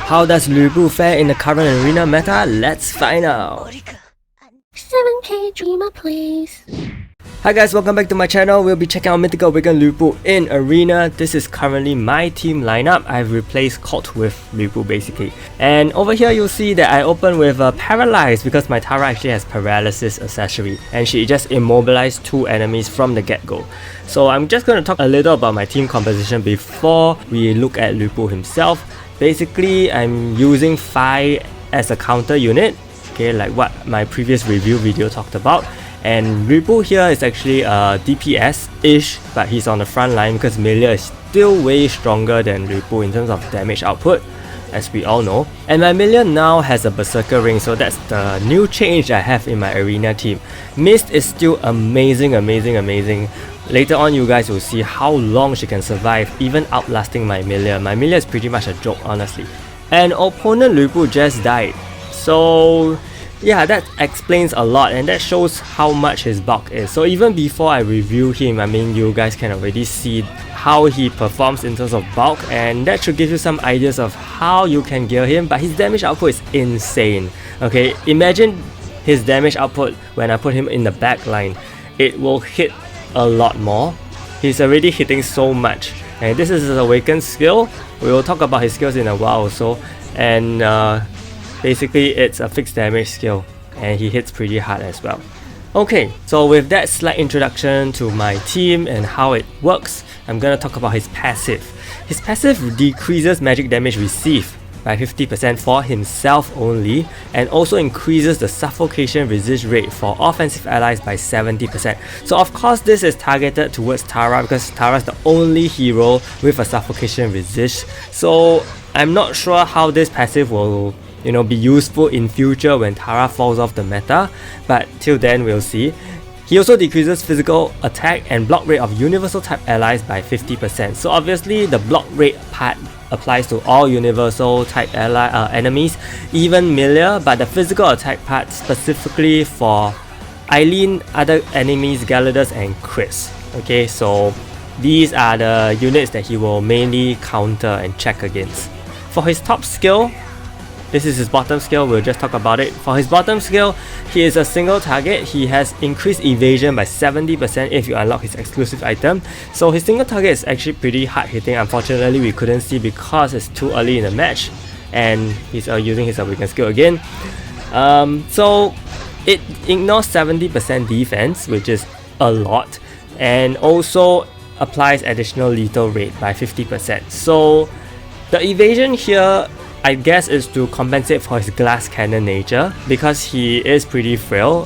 How does Lu Bu fare in the current arena meta? Let's find out! 7K dreamer please. Hi guys, welcome back to my channel. We'll be checking out Mythical Awakened Lu Bu in Arena. This is currently my team lineup. I've replaced Cult with Lu Bu basically. And over here you'll see that I open with Paralyzed because my Tara actually has Paralysis accessory and she just immobilized 2 enemies from the get-go. So I'm just going to talk a little about my team composition before we look at Lu Bu himself. Basically, I'm using Phi as a counter unit, okay, like what my previous review video talked about. And Lu Bu here is actually a DPS-ish, but he's on the front line because Melia is still way stronger than Lu Bu in terms of damage output, as we all know. And my Melia now has a Berserker ring, so that's the new change I have in my arena team. Mist is still amazing. Later on you guys will see how long she can survive, even outlasting my Melia. My Melia is pretty much a joke, honestly. And opponent Lu Bu just died, so yeah, that explains a lot and that shows how much his bulk is. So even before I review him, I mean, you guys can already see how he performs in terms of bulk, and that should give you some ideas of how you can gear him. But his damage output is insane. Okay, imagine his damage output when I put him in the back line. It will hit a lot more. He's already hitting so much, and this is his awakened skill. We will talk about his skills in a while also. And basically it's a fixed damage skill and he hits pretty hard as well. Okay, so with that slight introduction to my team and how it works, I'm gonna talk about his passive. His passive decreases magic damage received by 50% for himself only, and also increases the suffocation resist rate for offensive allies by 70%. So of course this is targeted towards Tara because Tara is the only hero with a suffocation resist. So I'm not sure how this passive will be useful in future when Tara falls off the meta, but till then we'll see. He also decreases physical attack and block rate of universal type allies by 50%. So obviously the block rate part applies to all universal type enemies, even Melia, but the physical attack part specifically for Eileen, other enemies, Galadas and Chris. Okay, so these are the units that he will mainly counter and check against. For his top skill, this is his bottom skill, we'll just talk about it. For his bottom skill, he is a single target. He has increased evasion by 70% if you unlock his exclusive item. So his single target is actually pretty hard hitting. Unfortunately, we couldn't see because it's too early in the match. And he's using his awakened skill again. So it ignores 70% defense, which is a lot. And also applies additional lethal rate by 50%. So the evasion here, I guess, is to compensate for his glass cannon nature because he is pretty frail.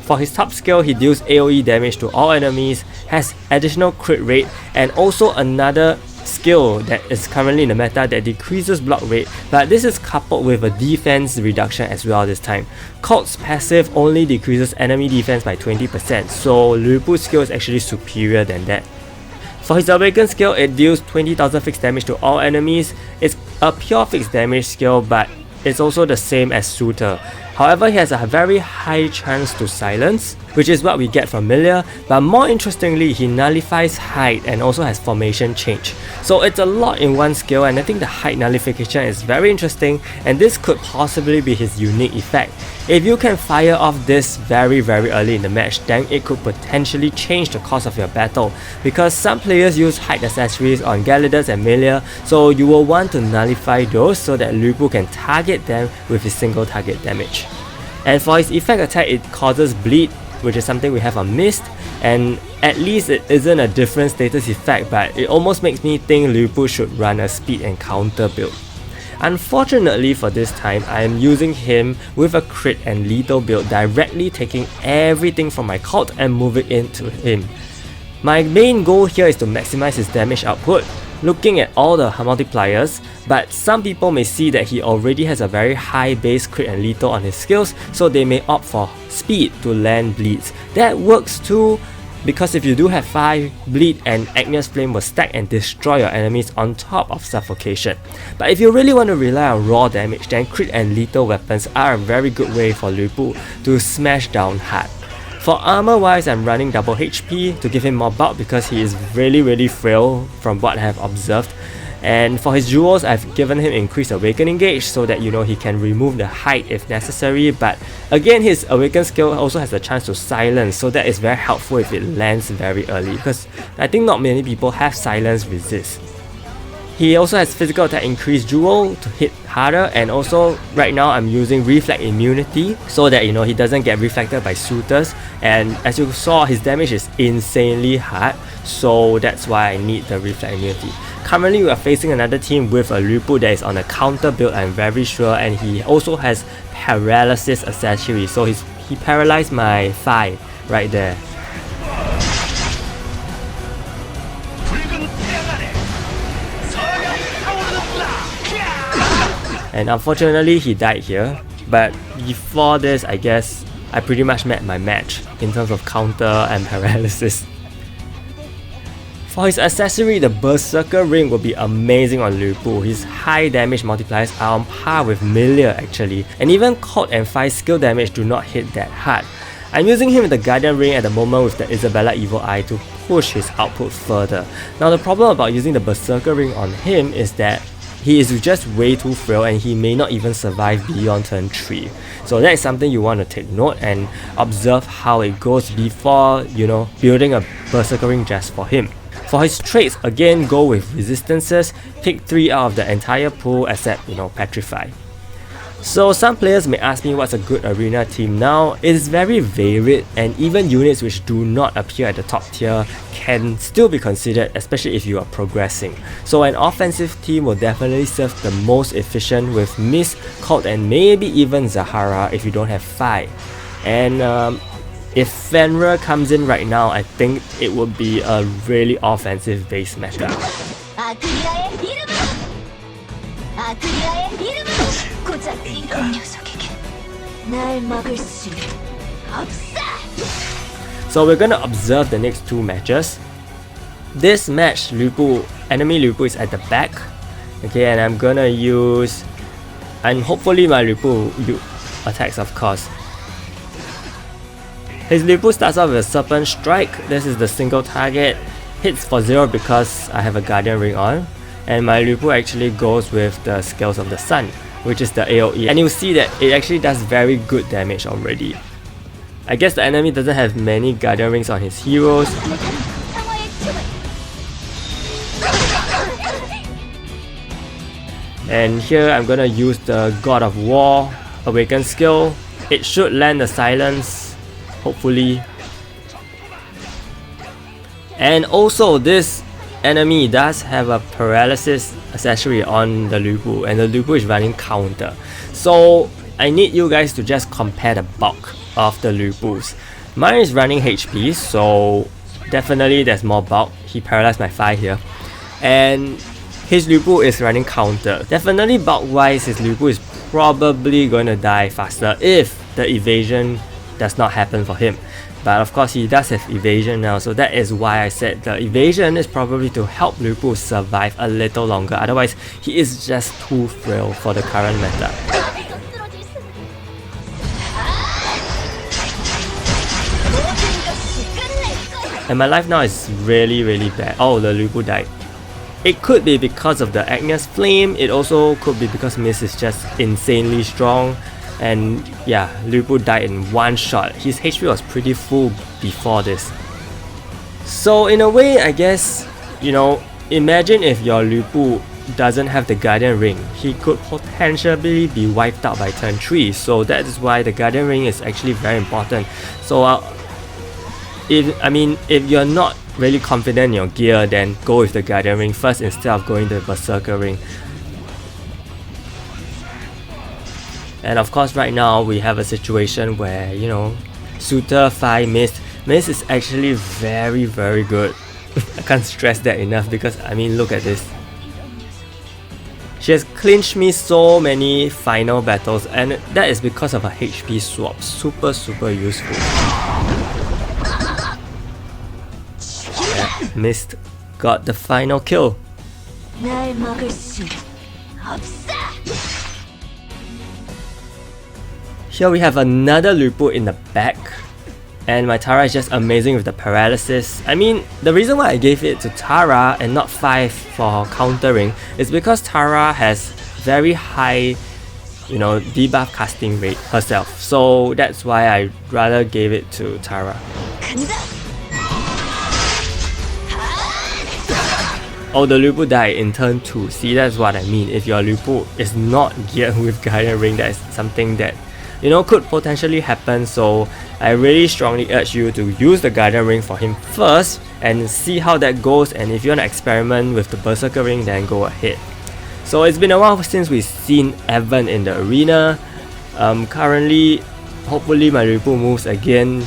For his top skill, he deals AoE damage to all enemies, has additional crit rate, and also another skill that is currently in the meta that decreases block rate, but this is coupled with a defense reduction as well this time. Cult's passive only decreases enemy defense by 20%, so Lu Bu's skill is actually superior than that. For his awakened skill, it deals 20,000 fixed damage to all enemies. It's a pure fixed damage skill, but it's also the same as Suitor. However, he has a very high chance to silence, which is what we get from Melia, but more interestingly, he nullifies height and also has formation change. So it's a lot in one skill, and I think the height nullification is very interesting, and this could possibly be his unique effect. If you can fire off this very early in the match, then it could potentially change the course of your battle, because some players use height accessories on Galadas and Melia, so you will want to nullify those so that Lu Bu can target them with his single target damage. And for his effect attack, it causes bleed, which is something we have on Mist, and at least it isn't a different status effect, but it almost makes me think Lu Bu should run a speed and counter build. Unfortunately for this time, I am using him with a crit and lethal build, directly taking everything from my cult and moving into him. My main goal here is to maximize his damage output, looking at all the multipliers, but some people may see that he already has a very high base crit and lethal on his skills, so they may opt for speed to land bleeds. That works too, because if you do have 5 bleed and Agnes Flame will stack and destroy your enemies on top of suffocation. But if you really want to rely on raw damage, then crit and lethal weapons are a very good way for Lu Bu to smash down hard. For armor wise, I'm running double HP to give him more bulk because he is really frail from what I have observed. And for his jewels, I've given him increased awakening gauge so that he can remove the height if necessary. But again, his awaken skill also has a chance to silence, so that is very helpful if it lands very early, because I think not many people have silence resist. He also has physical attack increased jewel to hit harder, and also right now I'm using reflect immunity so that he doesn't get reflected by suitors. And as you saw, his damage is insanely hard, so that's why I need the reflect immunity. Currently we are facing another team with a Lu Bu that is on a counter build, I'm very sure, and he also has paralysis accessory, so he paralyzed my thigh right there. And unfortunately he died here, but before this I guess I pretty much met my match in terms of counter and paralysis. For his accessory, the Berserker Ring will be amazing on Lu Bu. His high damage multipliers are on par with Melia actually, and even Colt and 5 skill damage do not hit that hard. I'm using him with the Guardian Ring at the moment with the Isabella Evil Eye to push his output further. Now the problem about using the Berserker Ring on him is that he is just way too frail and he may not even survive beyond turn 3. So that is something you want to take note and observe how it goes before, building a Berserker Ring just for him. For his traits, again go with resistances, pick 3 out of the entire pool except, Petrify. So some players may ask me what's a good arena team now. It is very varied, and even units which do not appear at the top tier can still be considered, especially if you are progressing. So an offensive team will definitely serve the most efficient with Mist, Colt, and maybe even Zahara if you don't have 5. And if Fenrir comes in right now, I think it would be a really offensive based meta. So we're gonna observe the next 2 matches. This match, enemy Lu Bu is at the back. Okay, and I'm gonna use, and hopefully my Lu Bu attacks, of course. His Lu Bu starts off with a Serpent Strike. This is the single target. Hits for 0 because I have a Guardian Ring on. And my Lu Bu actually goes with the Scales of the Sun, which is the AoE. And you'll see that it actually does very good damage already. I guess the enemy doesn't have many Guardian Rings on his heroes. And here I'm gonna use the God of War Awaken skill. It should land the silence, hopefully. And also this enemy does have a paralysis accessory on the Lu Bu, and the Lu Bu is running counter. So I need you guys to just compare the bulk of the Lu Bus. Mine is running HP, so definitely there's more bulk. He paralyzed my thigh here. And his Lu Bu is running counter. Definitely bulk wise, his Lu Bu is probably going to die faster if the evasion does not happen for him. But of course he does have evasion now, so that is why I said the evasion is probably to help Lu Bu survive a little longer. Otherwise he is just too frail for the current meta. And my life now is really bad. Oh, the Lu Bu died. It could be because of the Agnes Flame, it also could be because Mist is just insanely strong. And yeah, Lu Bu died in one shot. His HP was pretty full before this. So in a way, I guess, imagine if your Lu Bu doesn't have the Guardian Ring. He could potentially be wiped out by turn 3. So that is why the Guardian Ring is actually very important. So if you're not really confident in your gear, then go with the Guardian Ring first instead of going to the Berserker Ring. And of course right now we have a situation where, Suitor 5 Mist. Mist is actually very good. I can't stress that enough because look at this. She has clinched me so many final battles, and that is because of her HP swap. Super useful. Yeah, Mist got the final kill. Here we have another Lu Bu in the back. And my Tara is just amazing with the paralysis. I mean, the reason why I gave it to Tara and not 5 for countering is because Tara has very high, you know, debuff casting rate herself. So that's why I rather gave it to Tara. Oh, the Lu Bu died in turn 2. See, that's what I mean. If your Lu Bu is not geared with Guardian Ring, that is something that, you know, could potentially happen. So I really strongly urge you to use the Guardian Ring for him first and see how that goes. And if you want to experiment with the Berserker Ring, then go ahead. So it's been a while since we've seen Evan in the arena. Currently, hopefully my Lu Bu moves again.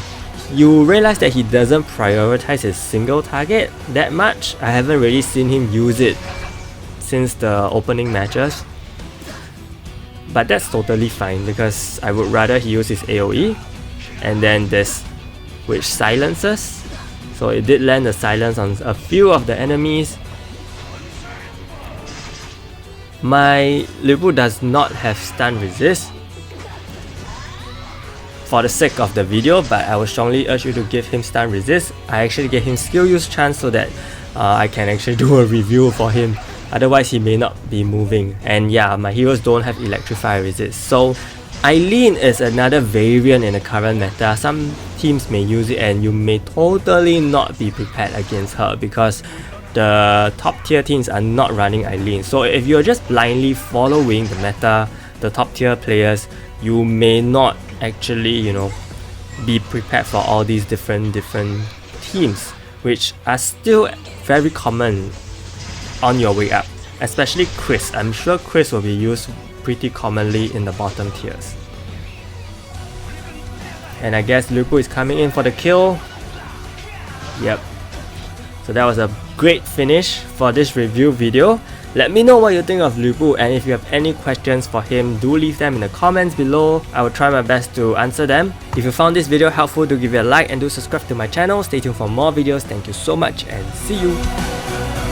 You realize that he doesn't prioritize his single target that much. I haven't really seen him use it since the opening matches. But that's totally fine because I would rather he use his AoE and then this, which silences. So it did land the silence on a few of the enemies. My Lu Bu does not have stun resist for the sake of the video, but I would strongly urge you to give him stun resist. I actually gave him skill use chance so that I can actually do a review for him. Otherwise he may not be moving. And yeah, my heroes don't have electrify resist. So Eileen is another variant in the current meta. Some teams may use it and you may totally not be prepared against her because the top tier teams are not running Eileen. So if you're just blindly following the meta, the top tier players, you may not actually, you know, be prepared for all these different teams, which are still very common on your way up. Especially Chris. I'm sure Chris will be used pretty commonly in the bottom tiers. And I guess Lu Bu is coming in for the kill. Yep. So that was a great finish for this review video. Let me know what you think of Lu Bu, and if you have any questions for him, do leave them in the comments below. I will try my best to answer them. If you found this video helpful, do give it a like and do subscribe to my channel. Stay tuned for more videos. Thank you so much and see you!